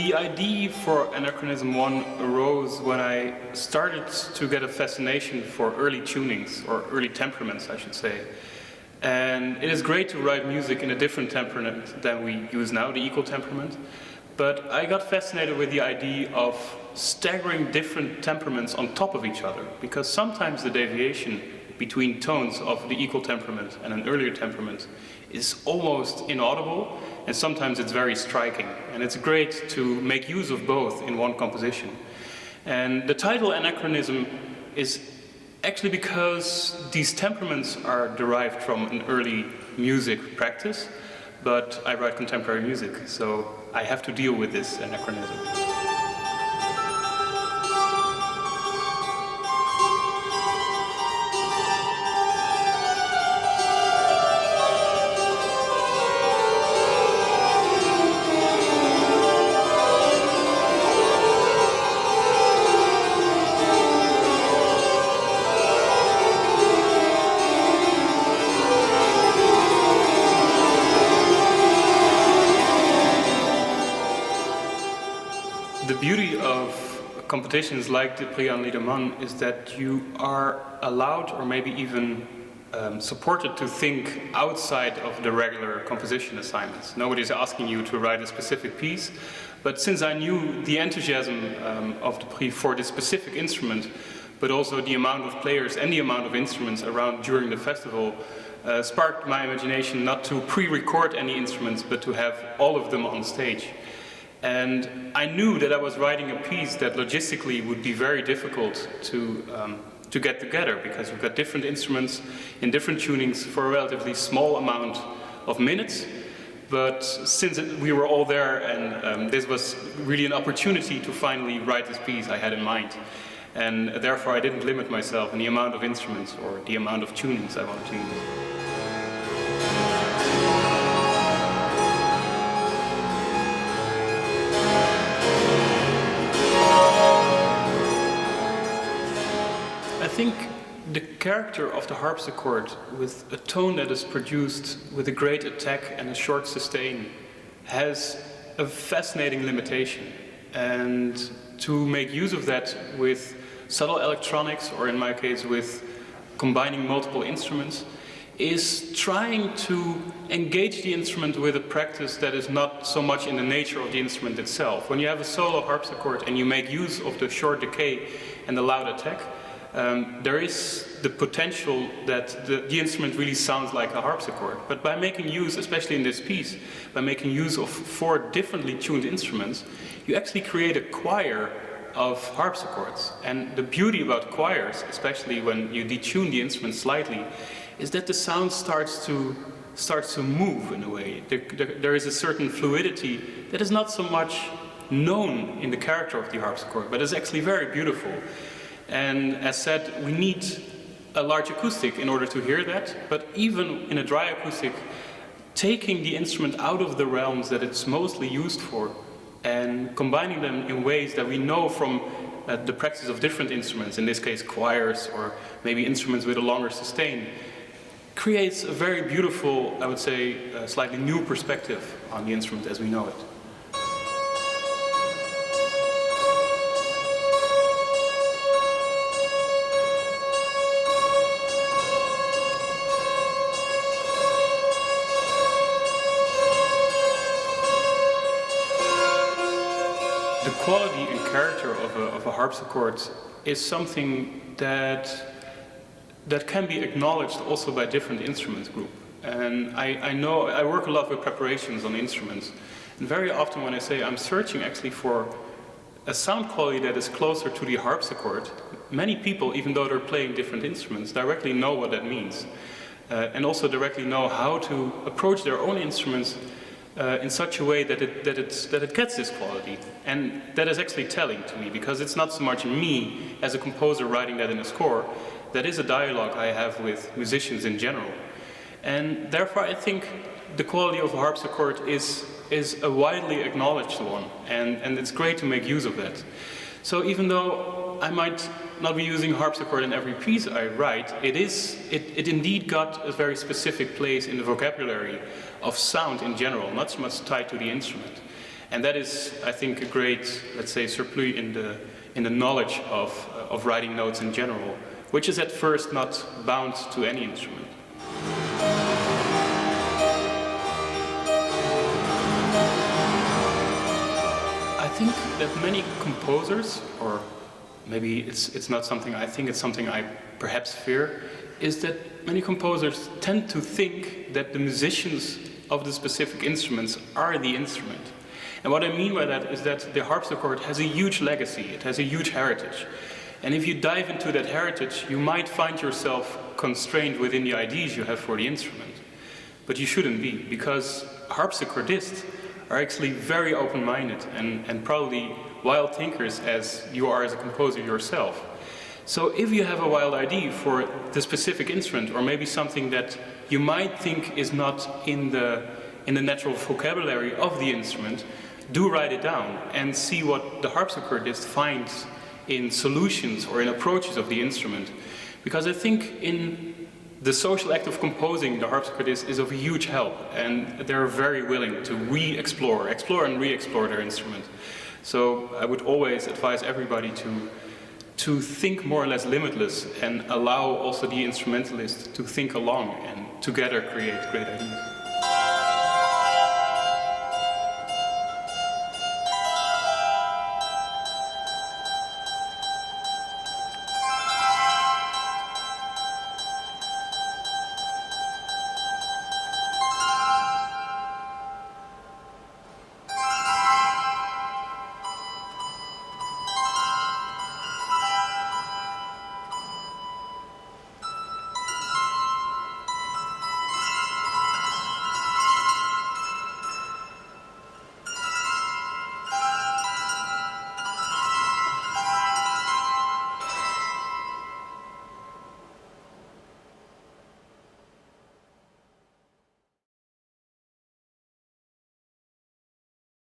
The idea for Anachronism 1 arose when I started to get a fascination for early tunings, or early temperaments, I should say. And it is great to write music in a different temperament than we use now, the equal temperament. But I got fascinated with the idea of staggering different temperaments on top of each other, because sometimes the deviation between tones of the equal temperament and an earlier temperament is almost inaudible, and sometimes it's very striking. And it's great to make use of both in one composition. And the title Anachronism is actually because these temperaments are derived from an early music practice, but I write contemporary music, so I have to deal with this anachronism. The beauty of competitions like the Prix Annelie de Man is that you are allowed, or maybe even supported, to think outside of the regular composition assignments. Nobody's asking you to write a specific piece, but since I knew the enthusiasm of the Prix for this specific instrument, but also the amount of players and the amount of instruments around during the festival, sparked my imagination not to pre-record any instruments, but to have all of them on stage. And I knew that I was writing a piece that logistically would be very difficult to get together, because we've got different instruments in different tunings for a relatively small amount of minutes. But since we were all there, and this was really an opportunity to finally write this piece I had in mind. And therefore I didn't limit myself in the amount of instruments or the amount of tunings I wanted to use. I think the character of the harpsichord, with a tone that is produced with a great attack and a short sustain, has a fascinating limitation. And to make use of that with subtle electronics, or in my case with combining multiple instruments, is trying to engage the instrument with a practice that is not so much in the nature of the instrument itself. When you have a solo harpsichord and you make use of the short decay and the loud attack, there is the potential that the instrument really sounds like a harpsichord. But by making use, especially in this piece, by making use of 4 differently tuned instruments, you actually create a choir of harpsichords. And the beauty about choirs, especially when you detune the instrument slightly, is that the sound starts to move in a way. There is a certain fluidity that is not so much known in the character of the harpsichord, but is actually very beautiful. And as said, we need a large acoustic in order to hear that, but even in a dry acoustic, taking the instrument out of the realms that it's mostly used for and combining them in ways that we know from the practice of different instruments, in this case choirs or maybe instruments with a longer sustain, creates a very beautiful, I would say, slightly new perspective on the instrument as we know it. The quality and character of a harpsichord is something that can be acknowledged also by different instrument groups. And I know I work a lot with preparations on instruments, and very often when I say I'm searching actually for a sound quality that is closer to the harpsichord, many people, even though they're playing different instruments, directly know what that means, and also directly know how to approach their own instruments in such a way that it gets this quality. And that is actually telling to me, because it's not so much me as a composer writing that in a score. That is a dialogue I have with musicians in general. And therefore I think the quality of a harpsichord is a widely acknowledged one, and it's great to make use of that. So even though I might not be using harpsichord in every piece I write, it indeed got a very specific place in the vocabulary of sound in general, not so much tied to the instrument. And that is, I think, a great, let's say, surplus in the knowledge of writing notes in general, which is at first not bound to any instrument. I think that many composers, or maybe it's not something I think, it's something I perhaps fear, is that many composers tend to think that the musicians of the specific instruments are the instrument. And what I mean by that is that the harpsichord has a huge legacy, it has a huge heritage. And if you dive into that heritage, you might find yourself constrained within the ideas you have for the instrument. But you shouldn't be, because harpsichordists are actually very open-minded and probably wild thinkers as you are as a composer yourself. So if you have a wild idea for the specific instrument, or maybe something that you might think is not in the natural vocabulary of the instrument, do write it down and see what the harpsichordist finds in solutions or in approaches of the instrument. Because I think in the social act of composing, the harpsichordist is of huge help, and they're very willing to explore and re-explore their instrument. So I would always advise everybody to think more or less limitless and allow also the instrumentalist to think along and together create great ideas.